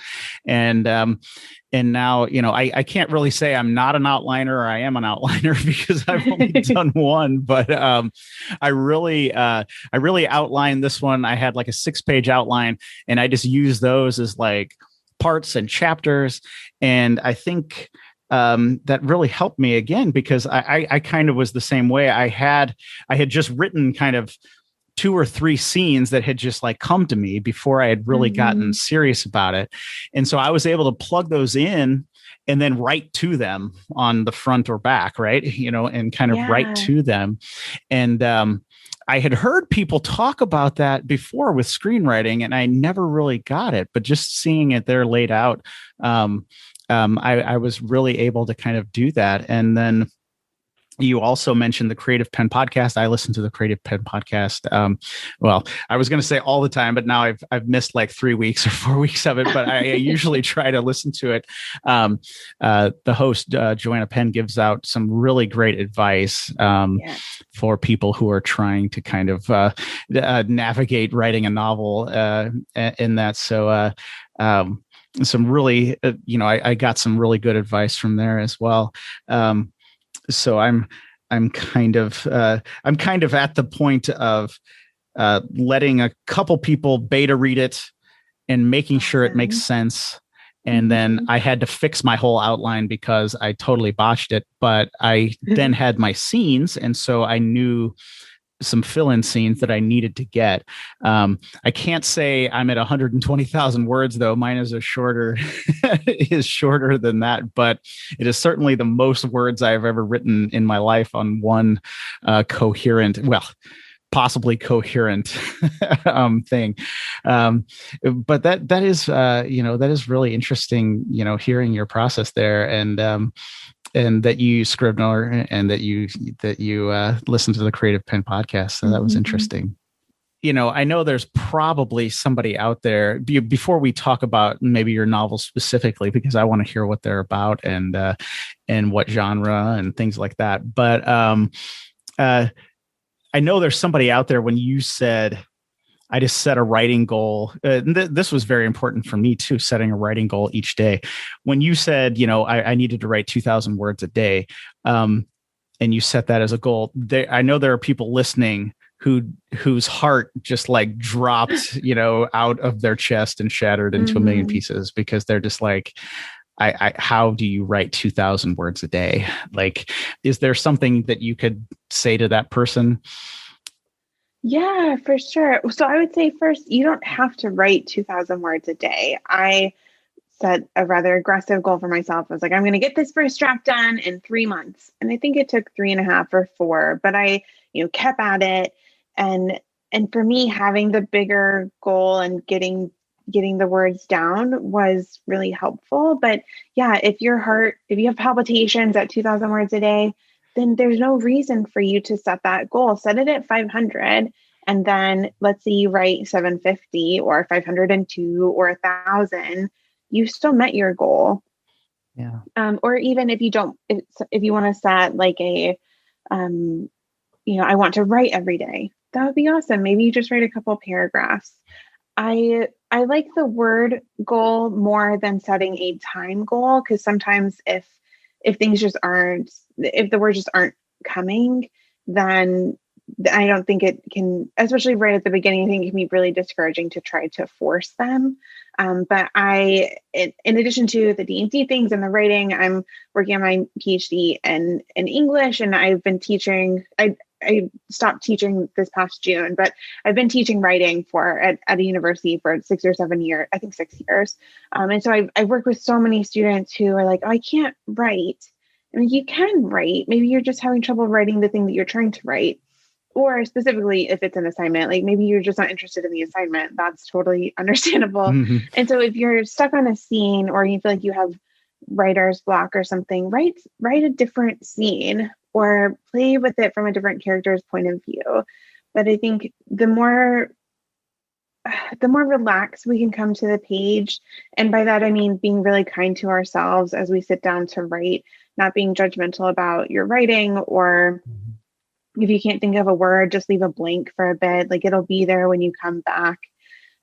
And now, I can't really say I'm not an outliner or I am an outliner, because I've only done one, but I really outlined this one. I had like a 6-page outline, and I just used those as like parts and chapters. And I think that really helped me again, because I kind of was the same way. I had just written kind of 2 or 3 scenes that had just like come to me before I had really gotten serious about it. And so I was able to plug those in and then write to them on the front or back, right? And kind of write to them. And I had heard people talk about that before with screenwriting, and I never really got it, but just seeing it there laid out, I was really able to kind of do that. And then you also mentioned the Creative Pen podcast. I listen to the Creative Pen podcast. Well, I was going to say all the time, but now I've missed like 3 weeks or 4 weeks of it, but I usually try to listen to it. The host, Joanna Penn, gives out some really great advice for people who are trying to kind of navigate writing a novel in that. So, some really, I got some really good advice from there as well. So I'm I'm kind of at the point of letting a couple people beta read it and making sure it makes sense. And then I had to fix my whole outline because I totally botched it. But I then had my scenes, and so I knew some fill-in scenes that I needed to get. I can't say I'm at 120,000 words, though. Mine is shorter than that, but it is certainly the most words I've ever written in my life on one coherent, well, possibly coherent thing. But that is, that is really interesting, hearing your process there, and that you use Scrivener, and that you listen to the Creative Pen podcast. So that was interesting. I know there's probably somebody out there, before we talk about maybe your novels specifically, because I want to hear what they're about and what genre and things like that. But I know there's somebody out there, when you said, I just set a writing goal. This was very important for me too, setting a writing goal each day. When you said, I needed to write 2,000 words a day, and you set that as a goal, I know there are people listening whose heart just like dropped, out of their chest and shattered into a million pieces, because they're just like, how do you write 2,000 words a day? Like, is there something that you could say to that person? Yeah, for sure. So I would say first, you don't have to write 2,000 words a day. I set a rather aggressive goal for myself. I was like, I'm going to get this first draft done in 3 months. And I think it took 3.5 or 4, but I, kept at it. And for me, having the bigger goal and getting the words down was really helpful. But yeah, if you have palpitations at 2,000 words a day, then there's no reason for you to set that goal. Set it at 500. And then let's say you write 750 or 502 or 1,000, you still met your goal. Yeah. Or even if you don't, if you want to set like I want to write every day, that would be awesome. Maybe you just write a couple paragraphs. I like the word goal more than setting a time goal, because sometimes if things just aren't, if the words just aren't coming, then I don't think it can, especially right at the beginning, I think it can be really discouraging to try to force them. But in addition to the D&C things and the writing, I'm working on my PhD in English, and I've been teaching. I stopped teaching this past June, but I've been teaching writing at a university for 6 or 7 years, I think 6 years. And so I've worked with so many students who are like, oh, I can't write. I mean, you can write. Maybe you're just having trouble writing the thing that you're trying to write. Or specifically, if it's an assignment, like maybe you're just not interested in the assignment. That's totally understandable. Mm-hmm. And so if you're stuck on a scene, or you feel like you have writer's block or something, write a different scene, or play with it from a different character's point of view. But I think the more relaxed we can come to the page, and by that I mean being really kind to ourselves as we sit down to write, not being judgmental about your writing, or if you can't think of a word, just leave a blank for a bit. Like, it'll be there when you come back.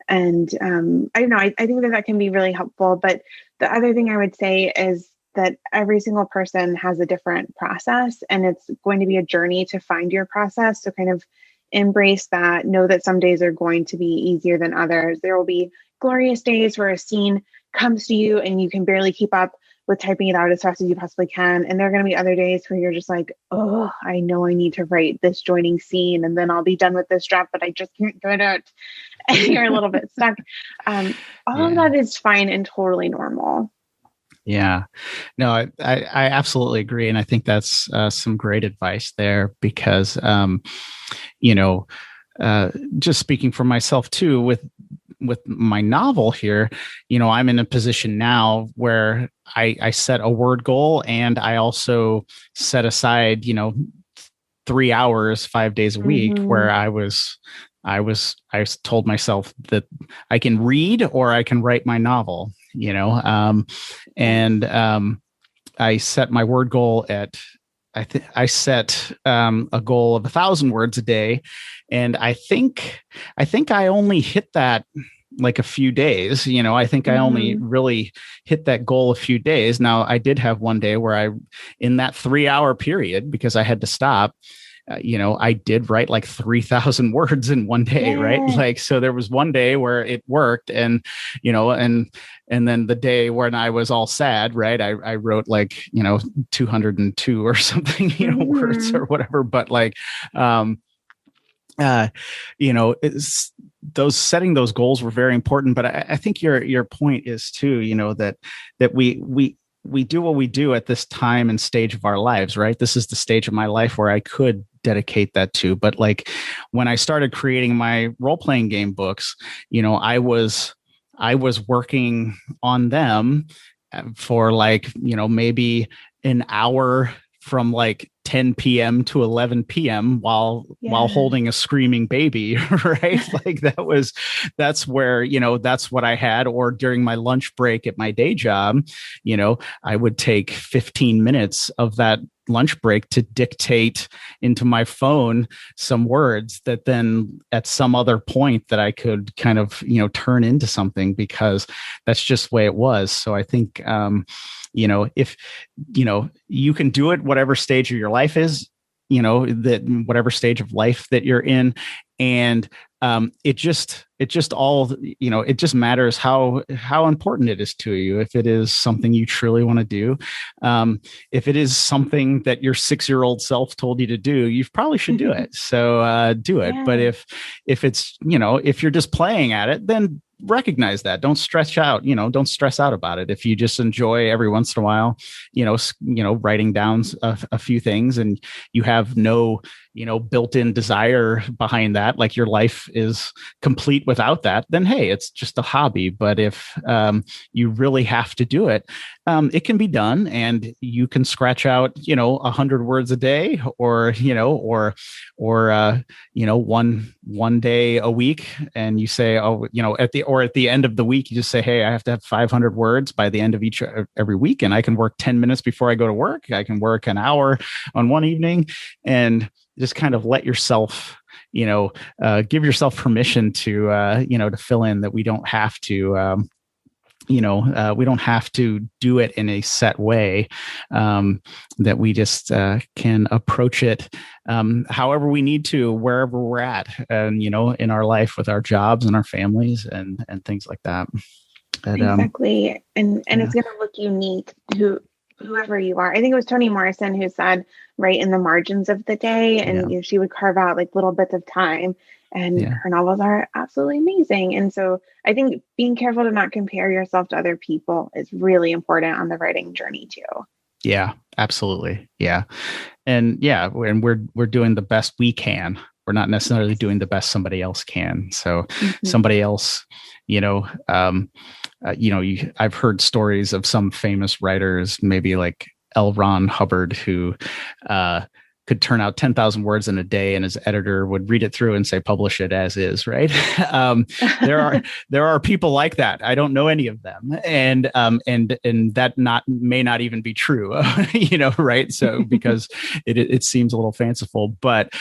And I don't know, I think that can be really helpful. But the other thing I would say is that every single person has a different process, and it's going to be a journey to find your process. So kind of embrace that. Know that some days are going to be easier than others. There will be glorious days where a scene comes to you and you can barely keep up with typing it out as fast as you possibly can. And there are going to be other days where you're just like, oh, I know I need to write this joining scene, and then I'll be done with this draft, but I just can't get it. And you're a little bit stuck. All of that is fine and totally normal. Yeah, no, I absolutely agree. And I think that's some great advice there, because, just speaking for myself too, with my novel here, I'm in a position now where I set a word goal, and I also set aside, 3 hours, 5 days a week, where I told myself that I can read or I can write my novel, and I set my word goal at, I set a goal of 1,000 words a day. And I think I only hit that like a few days. I think I only really hit that goal a few days. Now, I did have one day where in that 3-hour period, because I had to stop, I did write like 3,000 words in one day, right? Like, so there was one day where it worked, and, and then the day when I was all sad, right? I wrote like, 202 or something, words or whatever. But like, those setting those goals were very important. But I think your point is too, that we do what we do at this time and stage of our lives, right? This is the stage of my life where I could dedicate that to. But like when I started creating my role-playing game books, I was working on them for like, maybe an hour from like 10 p.m. to 11 p.m. while holding a screaming baby, right? Like that's where, that's what I had. Or during my lunch break at my day job, I would take 15 minutes of that lunch break to dictate into my phone some words that then at some other point that I could kind of, turn into something, because that's just the way it was. So I think, if, you can do it, whatever stage of your life is, that whatever stage of life that you're in. And it just matters how important it is to you. If it is something you truly want to do, if it is something that your 6-year-old self told you to do, you probably should do it. So do it. But if it's, if you're just playing at it, then recognize that. Don't stress out, don't stress out about it. If you just enjoy every once in a while, writing down a few things, and you have no, built-in desire behind that, like your life is complete without that, then hey, it's just a hobby. But if you really have to do it, it can be done, and you can scratch out 100 words a day, or one day a week, and you say, at the end of the week, you just say, hey, I have to have 500 words by the end of every week, and I can work 10 minutes before I go to work. I can work an hour on one evening, and just kind of let yourself, give yourself permission to, to fill in, that we don't have to, we don't have to do it in a set way, that we just can approach it however we need to, wherever we're at, and, in our life with our jobs and our families and things like that. But, exactly. And it's going to look unique whoever you are. I think it was Toni Morrison who said, right in the margins of the day, and she would carve out like little bits of time, and her novels are absolutely amazing. And so I think being careful to not compare yourself to other people is really important on the writing journey too. Yeah, absolutely. Yeah. And we're doing the best we can. We're not necessarily doing the best somebody else can. So somebody else, I've heard stories of some famous writers, maybe like L. Ron Hubbard, who could turn out 10,000 words in a day, and his editor would read it through and say, publish it as is. Right. There are people like that. I don't know any of them. And that may not even be true, right. So, because it seems a little fanciful, but,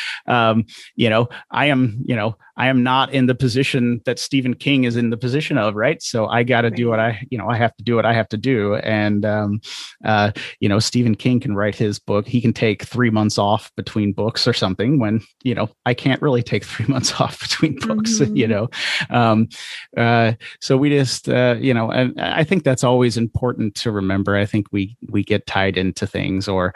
I am not in the position that Stephen King is in the position of, right. So I got to do what I have to do what I have to do. And, Stephen King can write his book. He can take 3 months off between books or something, when, I can't really take 3 months off between books, so we just, and I think that's always important to remember. I think we get tied into things, or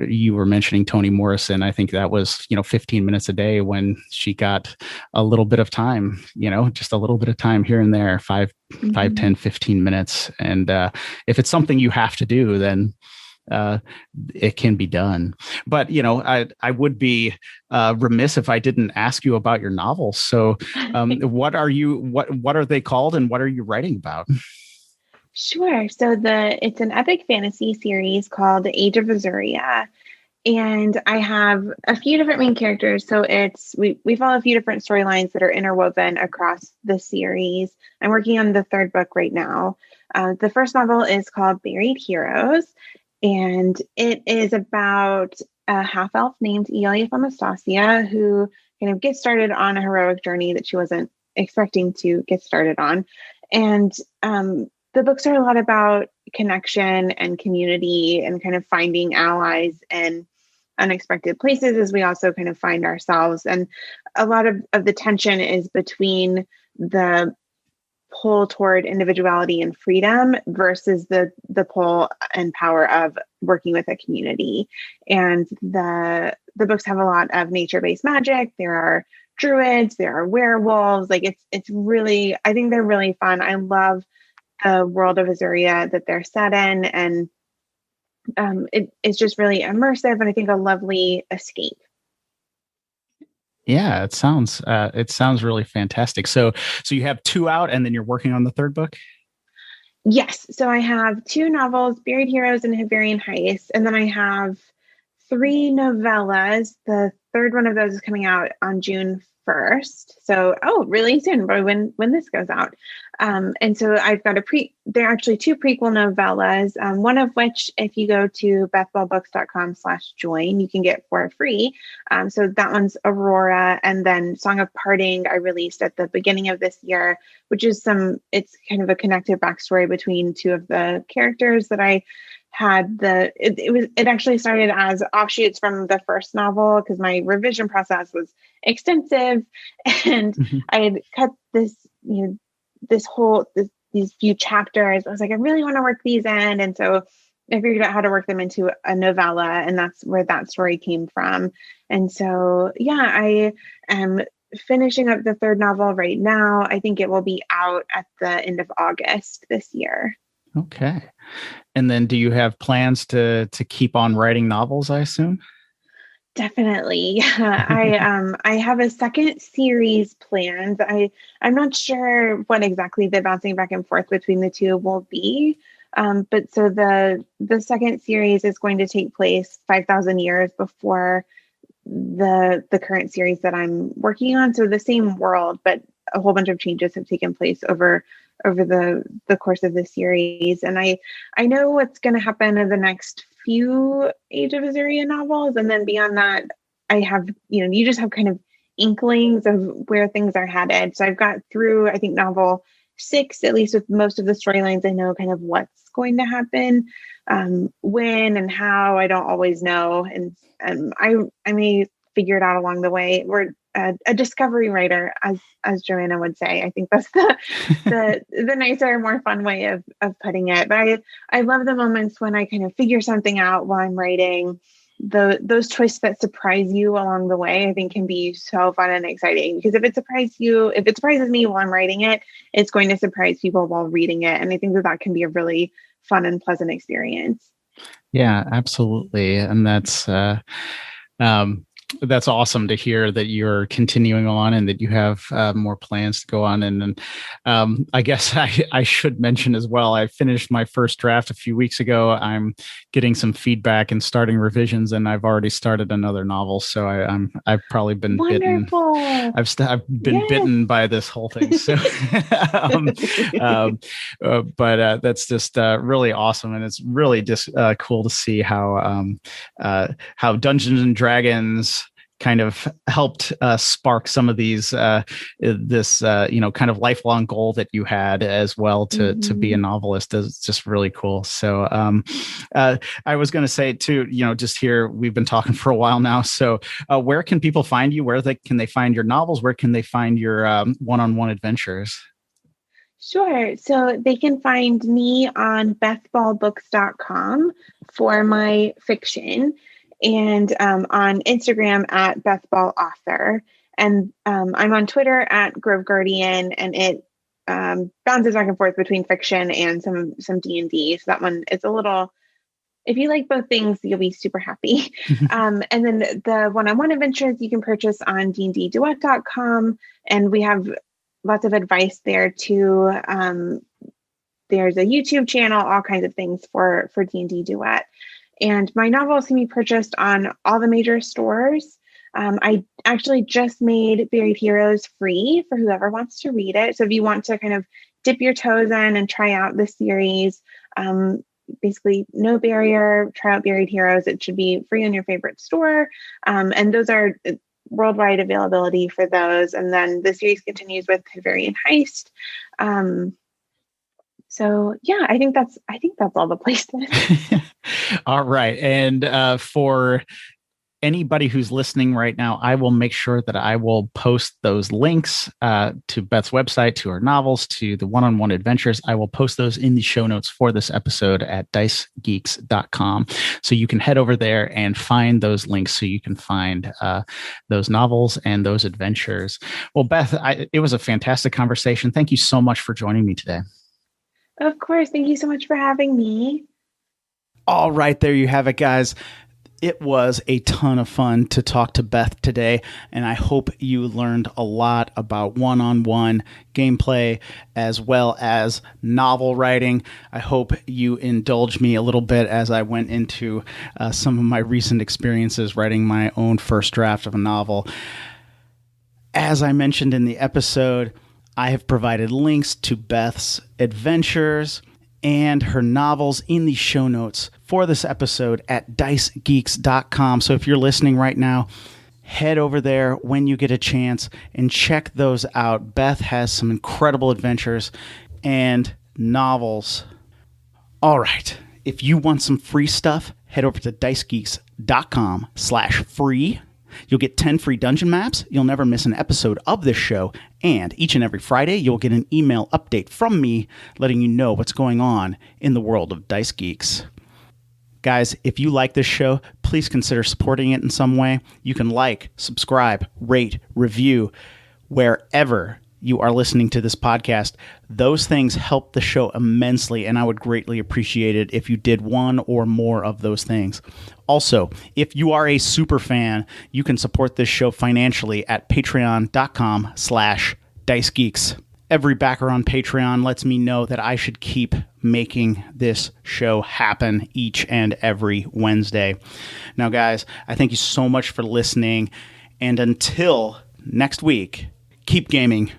you were mentioning Toni Morrison. I think that was, 15 minutes a day when she got a little bit of time, just a little bit of time here and there, 5, 10, 15 minutes. And if it's something you have to do, then it can be done. But, I would be remiss if I didn't ask you about your novels. So what are they called, and what are you writing about? Sure. So it's an epic fantasy series called The Age of Azuria. And I have a few different main characters. So we follow a few different storylines that are interwoven across the series. I'm working on the third book right now. The first novel is called Buried Heroes, and it is about a half-elf named Elia Thanastasia, who kind of gets started on a heroic journey that she wasn't expecting to get started on. And the books are a lot about connection and community and kind of finding allies in unexpected places as we also kind of find ourselves. And a lot of the tension is between the pull toward individuality and freedom versus the pull and power of working with a community. And the books have a lot of nature-based magic. There are druids, there are werewolves. Like it's really, I think they're really fun. I love the world of Azuria that they're set in, and it's just really immersive and I think a lovely escape. Yeah, it sounds really fantastic. So you have 2 out, and then you're working on the 3rd book? Yes. So I have 2 novels, Buried Heroes and Hivarian Heist, and then I have 3 novellas. The 3rd one of those is coming out on June 1st. So, really soon, but when this goes out. And so I've got there are actually 2 prequel novellas, one of which, if you go to bethballbooks.com/join, you can get for free. So that one's Aurora, and then Song of Parting I released at the beginning of this year, which is it's kind of a connected backstory between 2 of the characters that I had. It actually started as offshoots from the first novel because my revision process was extensive, and I had cut these few chapters. I was like, I really want to work these in, and so I figured out how to work them into a novella, and that's where that story came from. And so I am finishing up the 3rd novel right now. I think it will be out at the end of August this year. Okay. And then do you have plans to keep on writing novels, I assume? Definitely. I have a second series planned. I'm not sure what exactly the bouncing back and forth between the 2 will be. But so the second series is going to take place 5,000 years before the current series that I'm working on. So the same world, but a whole bunch of changes have taken place over the course of the series. And I know what's going to happen in the next few Age of Azuria novels. And then beyond that, I have, you just have kind of inklings of where things are headed. So I've got through, I think, novel 6, at least with most of the storylines, I know kind of what's going to happen. When and how, I don't always know. And I may figure it out along the way. We're a discovery writer, as Joanna would say. I think that's the nicer, more fun way of putting it. But I love the moments when I kind of figure something out while I'm writing. Those twists that surprise you along the way, I think, can be so fun and exciting, because if it surprises me while I'm writing it, it's going to surprise people while reading it. And I think that can be a really fun and pleasant experience. Yeah, absolutely. And that's awesome to hear that you're continuing on and that you have more plans to go on. And I guess I should mention as well, I finished my first draft a few weeks ago. I'm getting some feedback and starting revisions, and I've already started another novel. So I've probably been Wonderful. bitten. I've been bitten by this whole thing. So, but that's just really awesome, and it's really just cool to see how Dungeons and Dragons kind of helped spark some of these this kind of lifelong goal that you had as well to be a novelist. Is just really cool. So I was going to say too, just here, we've been talking for a while now. So where can people find you? Where can they find your novels? Where can they find your one-on-one adventures? Sure. So they can find me on bethballbooks.com for my fiction, and on Instagram at Beth Ball Author. And I'm on Twitter at Grove Guardian, and it bounces back and forth between fiction and some D&D. So that one is a little, if you like both things, you'll be super happy. And then the one-on-one adventures you can purchase on dndduet.com. And we have lots of advice there too. There's a YouTube channel, all kinds of things for D&D Duet. And my novels can be purchased on all the major stores. I actually just made Buried Heroes free for whoever wants to read it. So if you want to kind of dip your toes in and try out the series, basically no barrier, try out Buried Heroes. It should be free on your favorite store. And those are worldwide availability for those. And then the series continues with Hungarian Heist. So yeah, I think that's all the places. All right. And for anybody who's listening right now, I will make sure that I will post those links to Beth's website, to her novels, to the one-on-one adventures. I will post those in the show notes for this episode at dicegeeks.com. So you can head over there and find those links so you can find those novels and those adventures. Well, Beth, it was a fantastic conversation. Thank you so much for joining me today. Of course. Thank you so much for having me. All right, there you have it, guys. It was a ton of fun to talk to Beth today, and I hope you learned a lot about one-on-one gameplay as well as novel writing. I hope you indulge me a little bit as I went into some of my recent experiences writing my own first draft of a novel. As I mentioned in the episode, I have provided links to Beth's adventures and her novels in the show notes for this episode at dicegeeks.com. So if you're listening right now, head over there when you get a chance and check those out. Beth has some incredible adventures and novels. All right. If you want some free stuff, head over to dicegeeks.com/free. You'll get 10 free dungeon maps. You'll never miss an episode of this show. And each and every Friday, you'll get an email update from me letting you know what's going on in the world of Dice Geeks. Guys, if you like this show, please consider supporting it in some way. You can like, subscribe, rate, review wherever you are listening to this podcast. Those things help the show immensely, and I would greatly appreciate it if you did one or more of those things. Also, if you are a super fan, you can support this show financially at patreon.com/dicegeeks. Every backer on Patreon lets me know that I should keep making this show happen each and every Wednesday. Now, guys, I thank you so much for listening, and until next week, keep gaming.